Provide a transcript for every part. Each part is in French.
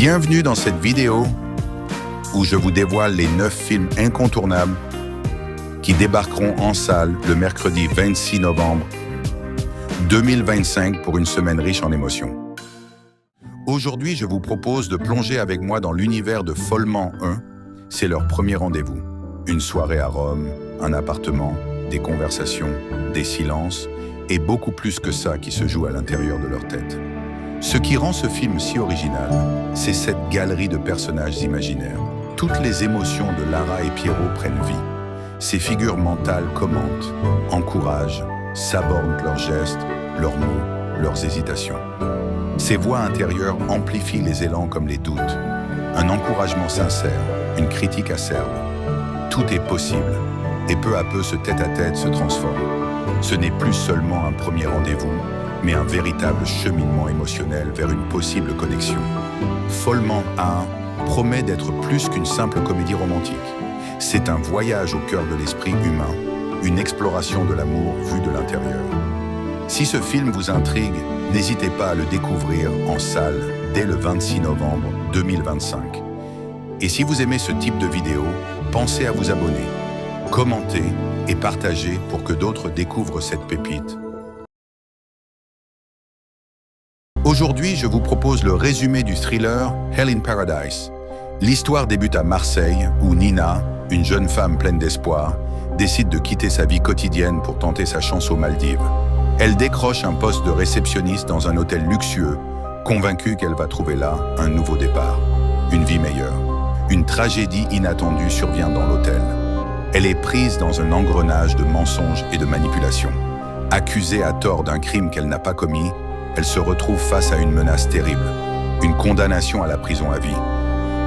Bienvenue dans cette vidéo où je vous dévoile les 9 films incontournables qui débarqueront en salle le mercredi 26 novembre 2025 pour une semaine riche en émotions. Aujourd'hui, je vous propose de plonger avec moi dans l'univers de Follement 1. C'est leur premier rendez-vous. Une soirée à Rome, un appartement, des conversations, des silences et beaucoup plus que ça qui se joue à l'intérieur de leur tête. Ce qui rend ce film si original, c'est cette galerie de personnages imaginaires. Toutes les émotions de Lara et Pierrot prennent vie. Ces figures mentales commentent, encouragent, s'abordent leurs gestes, leurs mots, leurs hésitations. Ces voix intérieures amplifient les élans comme les doutes. Un encouragement sincère, une critique acerbe. Tout est possible, et peu à peu ce tête-à-tête se transforme. Ce n'est plus seulement un premier rendez-vous, mais un véritable cheminement émotionnel vers une possible connexion. Follement 1 promet d'être plus qu'une simple comédie romantique. C'est un voyage au cœur de l'esprit humain, une exploration de l'amour vu de l'intérieur. Si ce film vous intrigue, n'hésitez pas à le découvrir en salle dès le 26 novembre 2025. Et si vous aimez ce type de vidéo, pensez à vous abonner, commenter et partager pour que d'autres découvrent cette pépite. Aujourd'hui, je vous propose le résumé du thriller Hell in Paradise. L'histoire débute à Marseille, où Nina, une jeune femme pleine d'espoir, décide de quitter sa vie quotidienne pour tenter sa chance aux Maldives. Elle décroche un poste de réceptionniste dans un hôtel luxueux, convaincue qu'elle va trouver là un nouveau départ, une vie meilleure. Une tragédie inattendue survient dans l'hôtel. Elle est prise dans un engrenage de mensonges et de manipulations. Accusée à tort d'un crime qu'elle n'a pas commis, elle se retrouve face à une menace terrible, une condamnation à la prison à vie.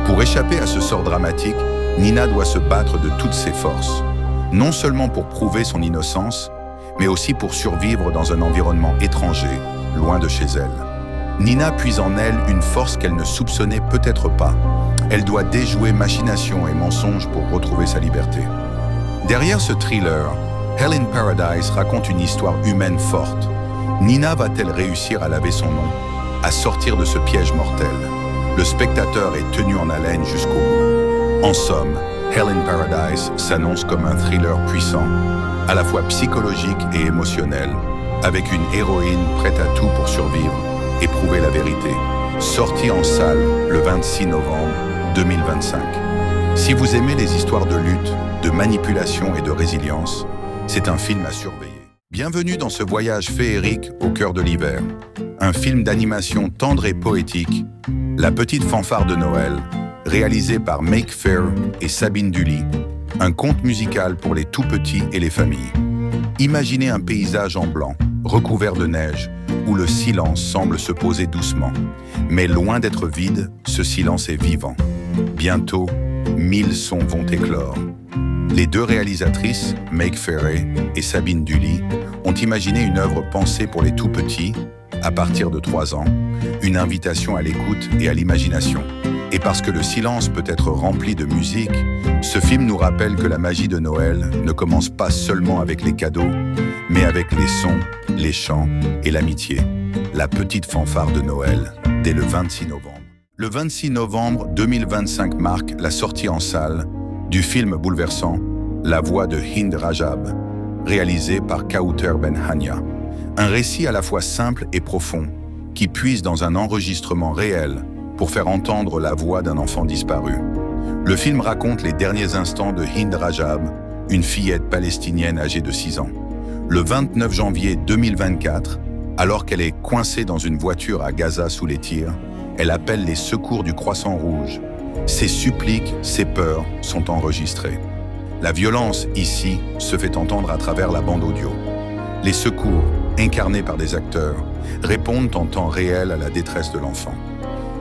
Pour échapper à ce sort dramatique, Nina doit se battre de toutes ses forces, non seulement pour prouver son innocence, mais aussi pour survivre dans un environnement étranger, loin de chez elle. Nina puise en elle une force qu'elle ne soupçonnait peut-être pas. Elle doit déjouer machination et mensonges pour retrouver sa liberté. Derrière ce thriller, Hell in Paradise raconte une histoire humaine forte. Nina va-t-elle réussir à laver son nom, à sortir de ce piège mortel? Le spectateur est tenu en haleine jusqu'au bout. En somme, Hell in Paradise s'annonce comme un thriller puissant, à la fois psychologique et émotionnel, avec une héroïne prête à tout pour survivre et prouver la vérité. Sorti en salle le 26 novembre 2025. Si vous aimez les histoires de lutte, de manipulation et de résilience, c'est un film à surveiller. Bienvenue dans ce voyage féerique au cœur de l'hiver. Un film d'animation tendre et poétique, La Petite Fanfare de Noël, réalisé par Make Fair et Sabine Dully, un conte musical pour les tout-petits et les familles. Imaginez un paysage en blanc, recouvert de neige, où le silence semble se poser doucement. Mais loin d'être vide, ce silence est vivant. Bientôt, 1000 sons vont éclore. Les deux réalisatrices, Make Ferré et Sabine Dully, ont imaginé une œuvre pensée pour les tout-petits, à partir de 3 ans, une invitation à l'écoute et à l'imagination. Et parce que le silence peut être rempli de musique, ce film nous rappelle que la magie de Noël ne commence pas seulement avec les cadeaux, mais avec les sons, les chants et l'amitié. La Petite Fanfare de Noël, dès le 26 novembre. Le 26 novembre 2025 marque la sortie en salle du film bouleversant La Voix de Hind Rajab, réalisé par Kauter Ben Hania. Un récit à la fois simple et profond, qui puise dans un enregistrement réel pour faire entendre la voix d'un enfant disparu. Le film raconte les derniers instants de Hind Rajab, une fillette palestinienne âgée de 6 ans. Le 29 janvier 2024, alors qu'elle est coincée dans une voiture à Gaza sous les tirs, elle appelle les secours du Croissant Rouge. Ses suppliques, ses peurs sont enregistrées. La violence, ici, se fait entendre à travers la bande audio. Les secours, incarnés par des acteurs, répondent en temps réel à la détresse de l'enfant.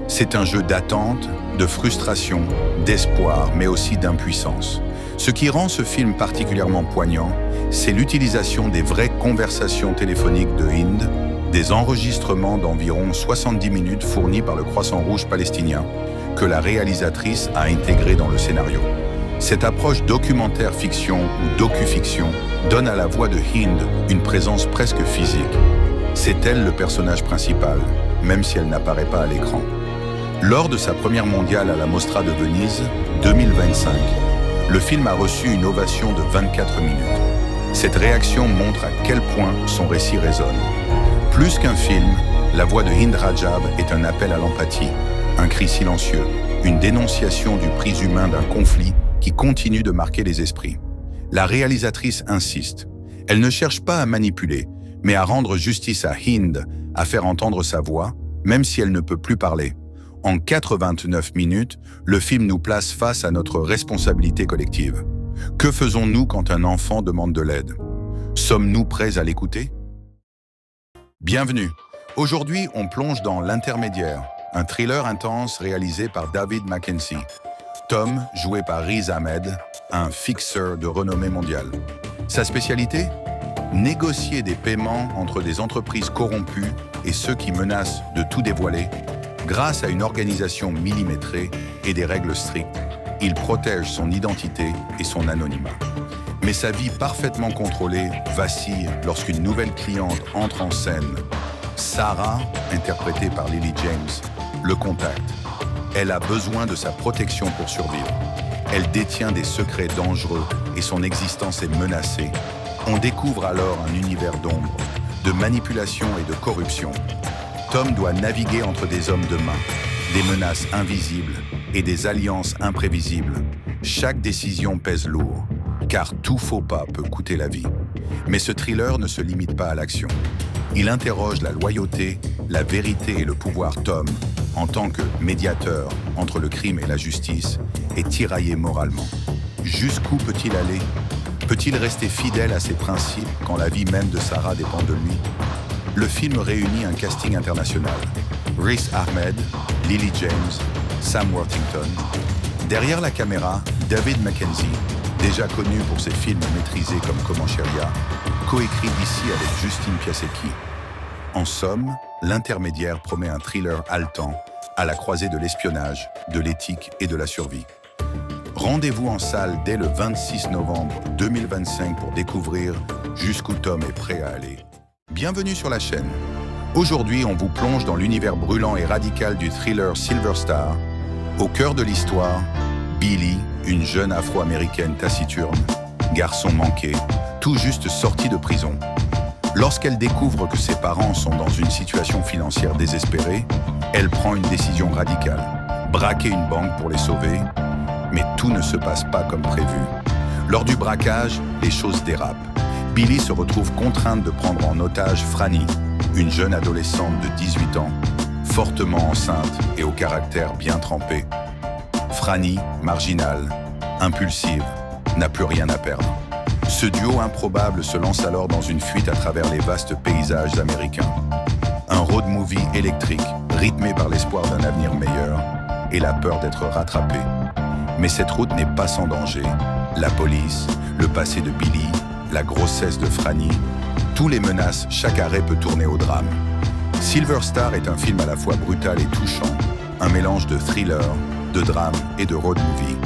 C'est un jeu d'attente, de frustration, d'espoir, mais aussi d'impuissance. Ce qui rend ce film particulièrement poignant, c'est l'utilisation des vraies conversations téléphoniques de Hind, des enregistrements d'environ 70 minutes fournis par le Croissant Rouge palestinien, que la réalisatrice a intégré dans le scénario. Cette approche documentaire-fiction ou docu-fiction donne à la voix de Hind une présence presque physique. C'est elle le personnage principal, même si elle n'apparaît pas à l'écran. Lors de sa première mondiale à la Mostra de Venise, 2025, le film a reçu une ovation de 24 minutes. Cette réaction montre à quel point son récit résonne. Plus qu'un film, la voix de Hind Rajab est un appel à l'empathie, un cri silencieux, une dénonciation du prix humain d'un conflit qui continue de marquer les esprits. La réalisatrice insiste. Elle ne cherche pas à manipuler, mais à rendre justice à Hind, à faire entendre sa voix, même si elle ne peut plus parler. En 89 minutes, le film nous place face à notre responsabilité collective. Que faisons-nous quand un enfant demande de l'aide? Sommes-nous prêts à l'écouter? Bienvenue. Aujourd'hui, on plonge dans L'Intermédiaire, un thriller intense réalisé par David Mackenzie. Tom, joué par Riz Ahmed, un fixeur de renommée mondiale. Sa spécialité? Négocier des paiements entre des entreprises corrompues et ceux qui menacent de tout dévoiler. Grâce à une organisation millimétrée et des règles strictes, il protège son identité et son anonymat. Mais sa vie parfaitement contrôlée vacille lorsqu'une nouvelle cliente entre en scène. Sarah, interprétée par Lily James, le contacte. Elle a besoin de sa protection pour survivre. Elle détient des secrets dangereux et son existence est menacée. On découvre alors un univers d'ombre, de manipulation et de corruption. Tom doit naviguer entre des hommes de main, des menaces invisibles et des alliances imprévisibles. Chaque décision pèse lourd, car tout faux pas peut coûter la vie. Mais ce thriller ne se limite pas à l'action. Il interroge la loyauté, la vérité et le pouvoir. Tom, en tant que médiateur entre le crime et la justice, est tiraillé moralement. Jusqu'où peut-il aller? Peut-il rester fidèle à ses principes quand la vie même de Sarah dépend de lui? Le film réunit un casting international. Riz Ahmed, Lily James, Sam Worthington. Derrière la caméra, David Mackenzie, déjà connu pour ses films maîtrisés comme Comancheria, coécrit ici avec Justine Piasecki. En somme, L'Intermédiaire promet un thriller haletant, à la croisée de l'espionnage, de l'éthique et de la survie. Rendez-vous en salle dès le 26 novembre 2025 pour découvrir jusqu'où Tom est prêt à aller. Bienvenue sur la chaîne. Aujourd'hui, on vous plonge dans l'univers brûlant et radical du thriller Silver Star. Au cœur de l'histoire, Billy, une jeune afro-américaine taciturne, garçon manqué, tout juste sortie de prison. Lorsqu'elle découvre que ses parents sont dans une situation financière désespérée, elle prend une décision radicale, braquer une banque pour les sauver, mais tout ne se passe pas comme prévu. Lors du braquage, les choses dérapent. Billy se retrouve contrainte de prendre en otage Franny, une jeune adolescente de 18 ans, fortement enceinte et au caractère bien trempé. Franny, marginale, impulsive, n'a plus rien à perdre. Ce duo improbable se lance alors dans une fuite à travers les vastes paysages américains. Un road movie électrique, rythmé par l'espoir d'un avenir meilleur et la peur d'être rattrapé. Mais cette route n'est pas sans danger. La police, le passé de Billy, la grossesse de Franny, tous les menaces, chaque arrêt peut tourner au drame. Silver Star est un film à la fois brutal et touchant, un mélange de thriller, de drame et de road movie.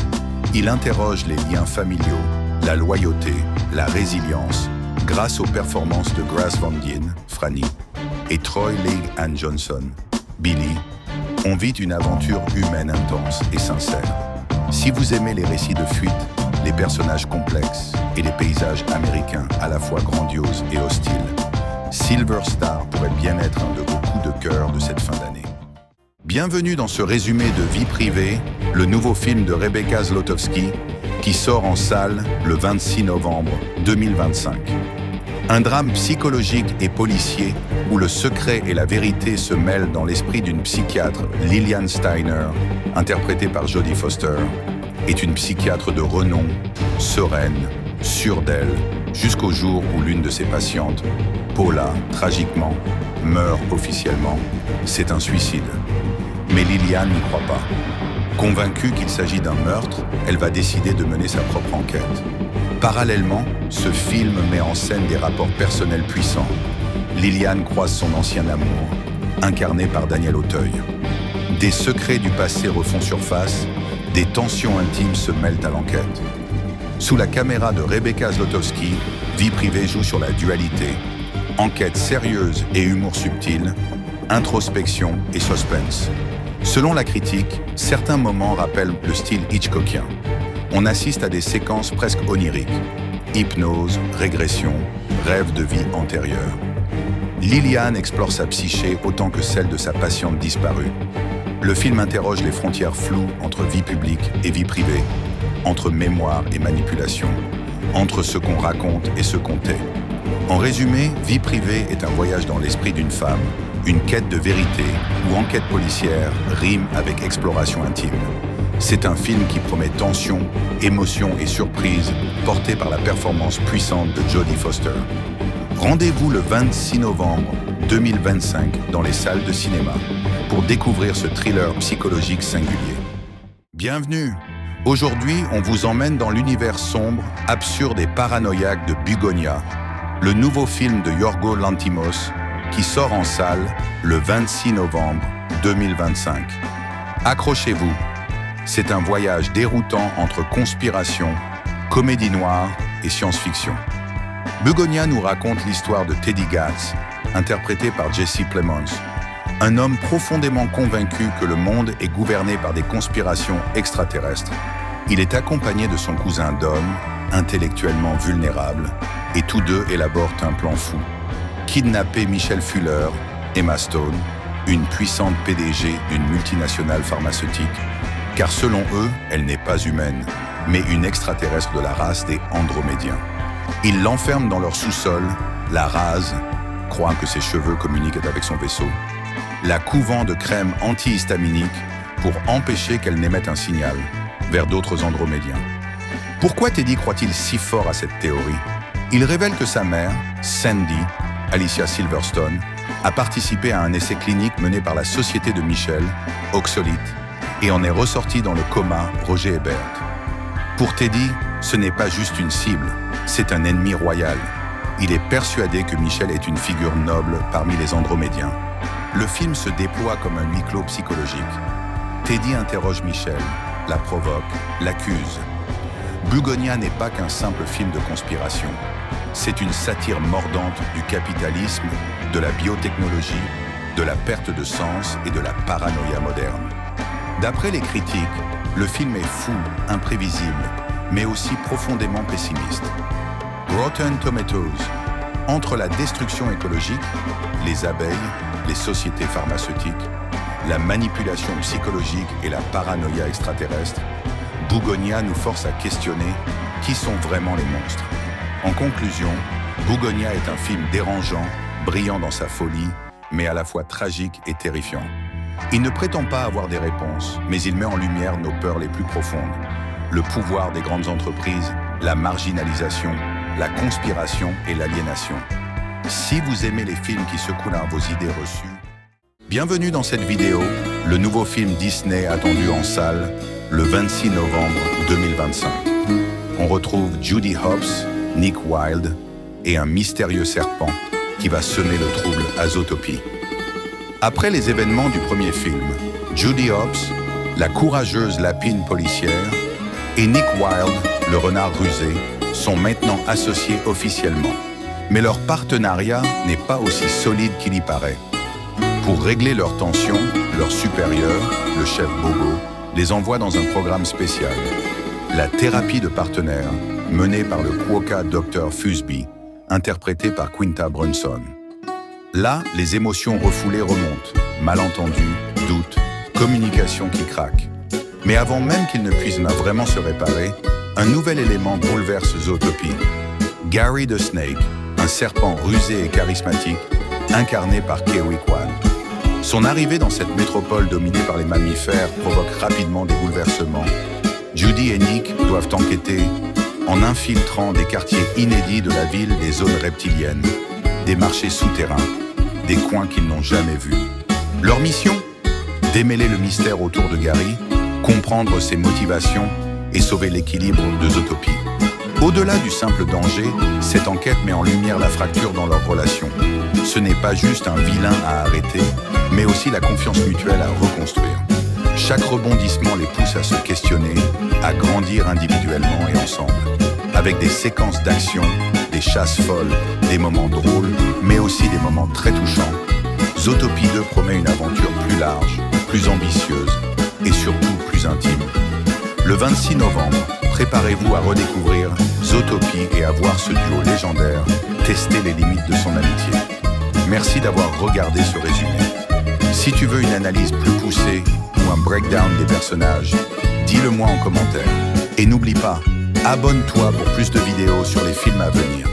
Il interroge les liens familiaux, la loyauté, la résilience, grâce aux performances de Grace Van Dien, Franny, et Troy Leigh Ann Johnson, Billy. On vit une aventure humaine intense et sincère. Si vous aimez les récits de fuite, les personnages complexes et les paysages américains à la fois grandioses et hostiles, Silver Star pourrait bien être un de vos coups de cœur de cette fin d'année. Bienvenue dans ce résumé de Vie privée, le nouveau film de Rebecca Zlotowski, qui sort en salle le 26 novembre 2025. Un drame psychologique et policier où le secret et la vérité se mêlent dans l'esprit d'une psychiatre, Lillian Steiner, interprétée par Jodie Foster, est une psychiatre de renom, sereine, sûre d'elle, jusqu'au jour où l'une de ses patientes, Paula, tragiquement, meurt officiellement. C'est un suicide. Mais Lillian n'y croit pas. Convaincue qu'il s'agit d'un meurtre, elle va décider de mener sa propre enquête. Parallèlement, ce film met en scène des rapports personnels puissants. Lillian croise son ancien amour, incarné par Daniel Auteuil. Des secrets du passé refont surface, des tensions intimes se mêlent à l'enquête. Sous la caméra de Rebecca Zlotowski, Vie privée joue sur la dualité, enquête sérieuse et humour subtil, introspection et suspense. Selon la critique, certains moments rappellent le style hitchcockien. On assiste à des séquences presque oniriques. Hypnose, régression, rêve de vie antérieure. Liliane explore sa psyché autant que celle de sa patiente disparue. Le film interroge les frontières floues entre vie publique et vie privée, entre mémoire et manipulation, entre ce qu'on raconte et ce qu'on tait. En résumé, Vie privée est un voyage dans l'esprit d'une femme, une quête de vérité où enquête policière rime avec exploration intime. C'est un film qui promet tension, émotion et surprise, porté par la performance puissante de Jodie Foster. Rendez-vous le 26 novembre 2025 dans les salles de cinéma pour découvrir ce thriller psychologique singulier. Bienvenue! Aujourd'hui, on vous emmène dans l'univers sombre, absurde et paranoïaque de Bugonia, le nouveau film de Yorgos Lanthimos qui sort en salle le 26 novembre 2025. Accrochez-vous, c'est un voyage déroutant entre conspiration, comédie noire et science-fiction. Bugonia nous raconte l'histoire de Teddy Gatz, interprété par Jesse Plemons, un homme profondément convaincu que le monde est gouverné par des conspirations extraterrestres. Il est accompagné de son cousin Dom, intellectuellement vulnérable, et tous deux élaborent un plan fou. Kidnapper Michelle Fuller, Emma Stone, une puissante PDG d'une multinationale pharmaceutique, car selon eux, elle n'est pas humaine, mais une extraterrestre de la race des Andromédiens. Ils l'enferment dans leur sous-sol, la rasent, croient que ses cheveux communiquent avec son vaisseau, la couvant de crème antihistaminique pour empêcher qu'elle n'émette un signal vers d'autres Andromédiens. Pourquoi Teddy croit-il si fort à cette théorie? Il révèle que sa mère, Sandy, Alicia Silverstone, a participé à un essai clinique mené par la société de Michel, Oxolite, et en est ressorti dans le coma Roger Ebert. Pour Teddy, ce n'est pas juste une cible, c'est un ennemi royal. Il est persuadé que Michel est une figure noble parmi les Andromédiens. Le film se déploie comme un huis clos psychologique. Teddy interroge Michel, la provoque, l'accuse. Bugonia n'est pas qu'un simple film de conspiration. C'est une satire mordante du capitalisme, de la biotechnologie, de la perte de sens et de la paranoïa moderne. D'après les critiques, le film est fou, imprévisible, mais aussi profondément pessimiste. Rotten Tomatoes. Entre la destruction écologique, les abeilles, les sociétés pharmaceutiques, la manipulation psychologique et la paranoïa extraterrestre, Bugonia nous force à questionner qui sont vraiment les monstres. En conclusion, Bugonia est un film dérangeant, brillant dans sa folie, mais à la fois tragique et terrifiant. Il ne prétend pas avoir des réponses, mais il met en lumière nos peurs les plus profondes. Le pouvoir des grandes entreprises, la marginalisation, la conspiration et l'aliénation. Si vous aimez les films qui secouent vos idées reçues, bienvenue dans cette vidéo, le nouveau film Disney attendu en salle le 26 novembre 2025. On retrouve Judy Hopps, Nick Wilde et un mystérieux serpent qui va semer le trouble à Zootopie. Après les événements du premier film, Judy Hopps, la courageuse lapine policière, et Nick Wilde, le renard rusé, sont maintenant associés officiellement. Mais leur partenariat n'est pas aussi solide qu'il y paraît. Pour régler leurs tensions, leur supérieur, le chef Bobo, les envoie dans un programme spécial, la thérapie de partenaires, menée par le Quokka Dr Fusby, interprété par Quinta Brunson. Là, les émotions refoulées remontent, malentendus, doutes, communication qui craque. Mais avant même qu'ils ne puissent vraiment se réparer, un nouvel élément bouleverse Zootopie. Gary the Snake, un serpent rusé et charismatique, incarné par Ke-Huy Quan. Son arrivée dans cette métropole dominée par les mammifères provoque rapidement des bouleversements. Judy et Nick doivent enquêter en infiltrant des quartiers inédits de la ville des zones reptiliennes, des marchés souterrains, des coins qu'ils n'ont jamais vus. Leur mission? Démêler le mystère autour de Gary, comprendre ses motivations et sauver l'équilibre de Zootopie. Au-delà du simple danger, cette enquête met en lumière la fracture dans leur relation. Ce n'est pas juste un vilain à arrêter, mais aussi la confiance mutuelle à reconstruire. Chaque rebondissement les pousse à se questionner, à grandir individuellement et ensemble, avec des séquences d'action, des chasses folles, des moments drôles, mais aussi des moments très touchants. Zootopie 2 promet une aventure plus large, plus ambitieuse et surtout plus intime. Le 26 novembre, préparez-vous à redécouvrir Zootopie et à voir ce duo légendaire tester les limites de son amitié. Merci d'avoir regardé ce résumé. Si tu veux une analyse plus poussée ou un breakdown des personnages, dis-le moi en commentaire. Et n'oublie pas, abonne-toi pour plus de vidéos sur les films à venir.